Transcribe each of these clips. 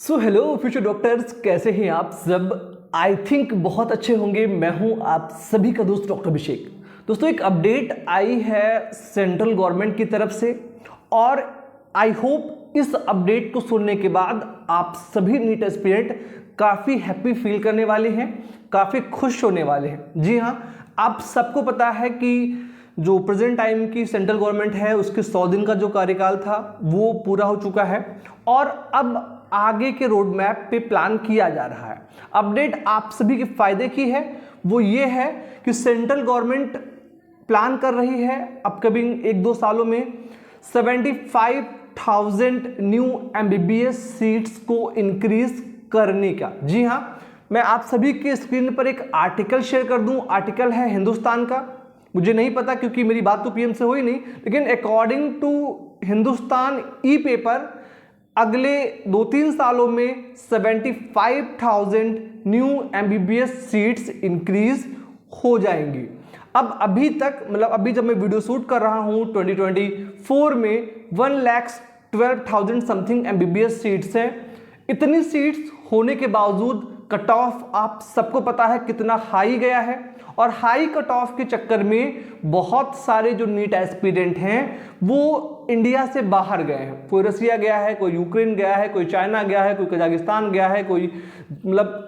So hello future doctors, कैसे हैं आप सब। आई थिंक बहुत अच्छे होंगे। मैं हूं आप सभी का दोस्त डॉक्टर अभिषेक। दोस्तों, एक अपडेट आई है सेंट्रल गवर्नमेंट की तरफ से और आई होप इस अपडेट को सुनने के बाद आप सभी नीट एस्पिरेंट काफ़ी हैप्पी फील करने वाले हैं, काफ़ी खुश होने वाले हैं। जी हाँ, आप सबको पता है कि जो प्रेजेंट टाइम की सेंट्रल गवर्नमेंट है उसके 100 दिन का जो कार्यकाल था वो पूरा हो चुका है और अब आगे के रोड मैप पे प्लान किया जा रहा है। अपडेट आप सभी के फायदे की है, वो ये है कि सेंट्रल गवर्नमेंट प्लान कर रही है अपकमिंग 1-2 सालों में 75,000 न्यू MBBS सीट्स को इंक्रीज करने का। जी हाँ, मैं आप सभी के स्क्रीन पर एक आर्टिकल शेयर कर दूं। आर्टिकल है हिंदुस्तान का। मुझे नहीं पता क्योंकि मेरी बात तो पीएम से हुई नहीं, लेकिन according to Hindustan e paper अगले 2-3 सालों में 75,000 न्यू MBBS सीट्स इंक्रीज हो जाएंगी। अब अभी तक अभी जब मैं वीडियो शूट कर रहा हूं 2024 में 1,12,000 समथिंग MBBS सीट्स हैं। इतनी सीट्स होने के बावजूद कट ऑफ आप सबको पता है कितना हाई गया है और हाई कट ऑफ के चक्कर में बहुत सारे जो नीट एस्पिरेंट हैं वो इंडिया से बाहर गए हैं। कोई रसिया गया है, कोई यूक्रेन गया है, कोई चाइना गया है, कोई कजाकिस्तान गया है, कोई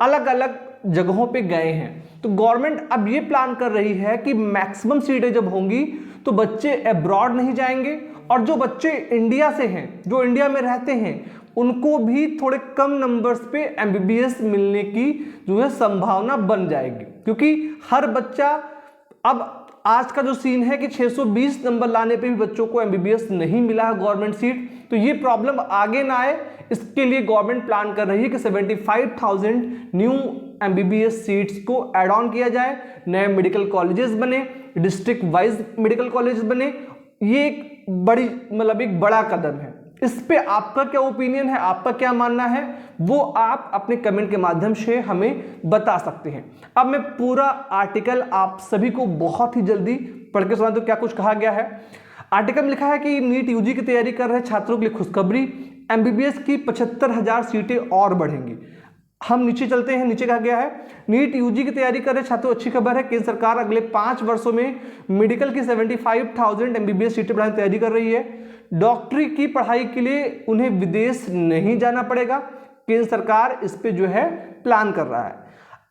अलग अलग जगहों पे गए हैं। तो गवर्नमेंट अब ये प्लान कर रही है कि मैक्सिमम सीटें जब होंगी तो बच्चे अब्रॉड नहीं जाएंगे और जो बच्चे इंडिया से हैं, जो इंडिया में रहते हैं, उनको भी थोड़े कम नंबर्स पे MBBS मिलने की जो है संभावना बन जाएगी। क्योंकि हर बच्चा, अब आज का जो सीन है कि 620 नंबर लाने पे भी बच्चों को MBBS नहीं मिला है गवर्नमेंट सीट, तो ये प्रॉब्लम आगे ना आए इसके लिए गवर्नमेंट प्लान कर रही है कि 75,000 न्यू MBBS सीट्स को ऐड ऑन किया जाए, नए मेडिकल कॉलेजेस बने, डिस्ट्रिक्ट वाइज मेडिकल कॉलेजेस बने। ये एक बड़ी एक बड़ा कदम है। इस पे आपका क्या ओपिनियन है, आपका क्या मानना है, वो आप अपने कमेंट के माध्यम से हमें बता सकते हैं। अब मैं पूरा आर्टिकल आप सभी को बहुत ही जल्दी पढ़ के सुना दूं क्या कुछ कहा गया है। आर्टिकल में लिखा है कि नीट यूजी की तैयारी कर रहे छात्रों के लिए खुशखबरी, MBBS की 75,000 सीटें और बढ़ेंगी। हम नीचे चलते हैं। नीचे कहा गया है नीट यूजी की तैयारी कर रहे छात्रों, अच्छी खबर है। केंद्र सरकार अगले 5 वर्षों में मेडिकल की 75,000 MBBS सीटें बढ़ाने की तैयारी कर रही है। डॉक्टरी की पढ़ाई के लिए उन्हें विदेश नहीं जाना पड़ेगा। केंद्र सरकार इस पे जो है प्लान कर रहा है।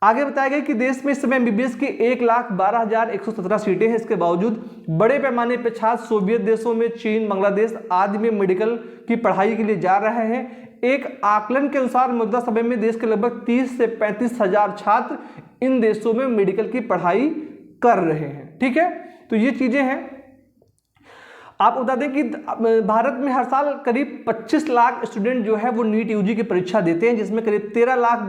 आगे बताया गया कि देश में इस समय MBBS की 1,12,117 सीटें हैं। इसके बावजूद बड़े पैमाने पर छात्र सोवियत देशों में, चीन, बांग्लादेश आदि में मेडिकल की पढ़ाई के लिए जा रहे हैं। एक आकलन के अनुसार मौजूदा समय में देश के लगभग 30 से 35 हजार छात्र इन देशों में मेडिकल की पढ़ाई कर रहे हैं। ठीक है, तो ये चीजें हैं। आपको बता दें कि भारत में हर साल करीब 25 लाख स्टूडेंट जो है वो नीट यूजी की परीक्षा देते हैं, जिसमें करीब 13 लाख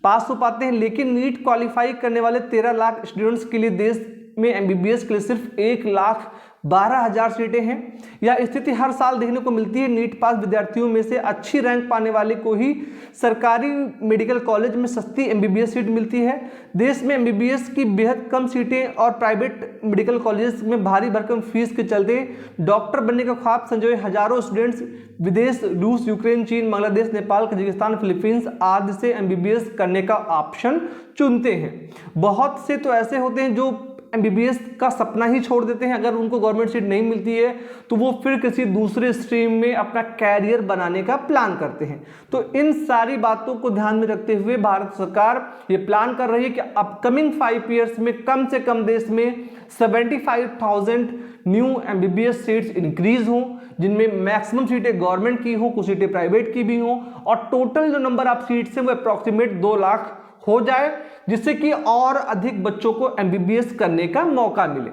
पास हो पाते हैं। लेकिन नीट क्वालिफाई करने वाले 13 लाख स्टूडेंट्स के लिए देश में MBBS के लिए सिर्फ 1,12,000 सीटें हैं। यह स्थिति हर साल देखने को मिलती है। नीट पास विद्यार्थियों में से अच्छी रैंक पाने वाले को ही सरकारी मेडिकल कॉलेज में सस्ती MBBS सीट मिलती है। देश में MBBS की बेहद कम सीटें और प्राइवेट मेडिकल कॉलेज में भारी भरकम फीस के चलते डॉक्टर बनने का ख्वाब संजोए हजारों स्टूडेंट्स विदेश, रूस, यूक्रेन, चीन, बांग्लादेश, नेपाल, कजाकिस्तान, फिलीपींस आदि से MBBS करने का ऑप्शन चुनते हैं। बहुत से तो ऐसे होते हैं जो MBBS का सपना ही छोड़ देते हैं। अगर उनको गवर्नमेंट सीट नहीं मिलती है तो वो फिर किसी दूसरे स्ट्रीम में अपना कैरियर बनाने का प्लान करते हैं। तो इन सारी बातों को ध्यान में रखते हुए भारत सरकार ये प्लान कर रही है कि अपकमिंग 5 ईयर्स में कम से कम देश में 75,000 न्यू MBBS सीट्स इंक्रीज हों, जिनमें मैक्सिमम सीटें गवर्नमेंट की हों, कुछ सीटें प्राइवेट की भी हों और टोटल जो नंबर ऑफ सीट्स हैं वो अप्रॉक्सीमेट 2 लाख हो जाए, जिससे कि और अधिक बच्चों को MBBS करने का मौका मिले।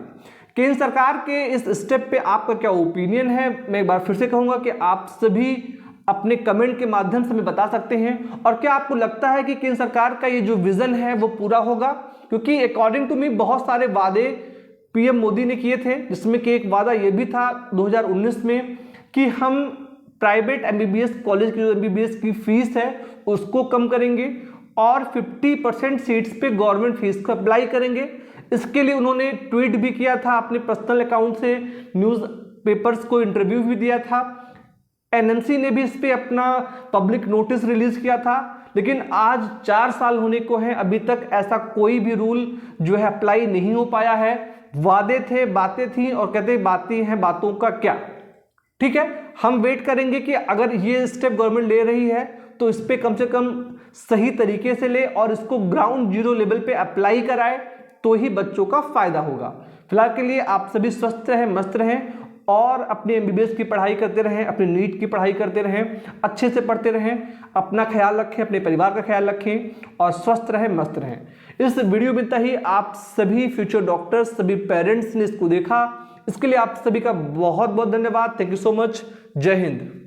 केंद्र सरकार के इस स्टेप पे आपका क्या ओपिनियन है, मैं एक बार फिर से कहूंगा कि आप सभी अपने कमेंट के माध्यम से हमें बता सकते हैं। और क्या आपको लगता है कि केंद्र सरकार का ये जो विजन है वो पूरा होगा? क्योंकि अकॉर्डिंग टू मी बहुत सारे वादे PM मोदी ने किए थे, जिसमें कि एक वादा ये भी था 2019 में कि हम प्राइवेट MBBS कॉलेज की जो MBBS की फीस है उसको कम करेंगे और 50% सीट्स पे गवर्नमेंट फीस को अप्लाई करेंगे। इसके लिए उन्होंने ट्वीट भी किया था अपने पर्सनल अकाउंट से, न्यूज़ पेपर्स को इंटरव्यू भी दिया था। एनएमसी ने भी इस पे अपना पब्लिक नोटिस रिलीज किया था, लेकिन आज 4 साल होने को है, अभी तक ऐसा कोई भी रूल जो है अप्लाई नहीं हो पाया है। वादे थे, बातें थी, और कहते बातें हैं, बातों का क्या। ठीक है, हम वेट करेंगे कि अगर ये स्टेप गवर्नमेंट ले रही है तो इस पे कम से कम सही तरीके से ले और इसको ग्राउंड जीरो लेवल पे अप्लाई कराए, तो ही बच्चों का फायदा होगा। फिलहाल के लिए आप सभी स्वस्थ रहें, मस्त रहें और अपने एमबीबीएस की पढ़ाई करते रहें, अपनी नीट की पढ़ाई करते रहें, अच्छे से पढ़ते रहें, अपना ख्याल रखें, अपने परिवार का ख्याल रखें और स्वस्थ रहें, मस्त रहें। इस वीडियो में तक ही आप सभी फ्यूचर डॉक्टर्स, सभी पेरेंट्स ने इसको देखा, इसके लिए आप सभी का बहुत बहुत धन्यवाद। Thank you so much. जय हिंद।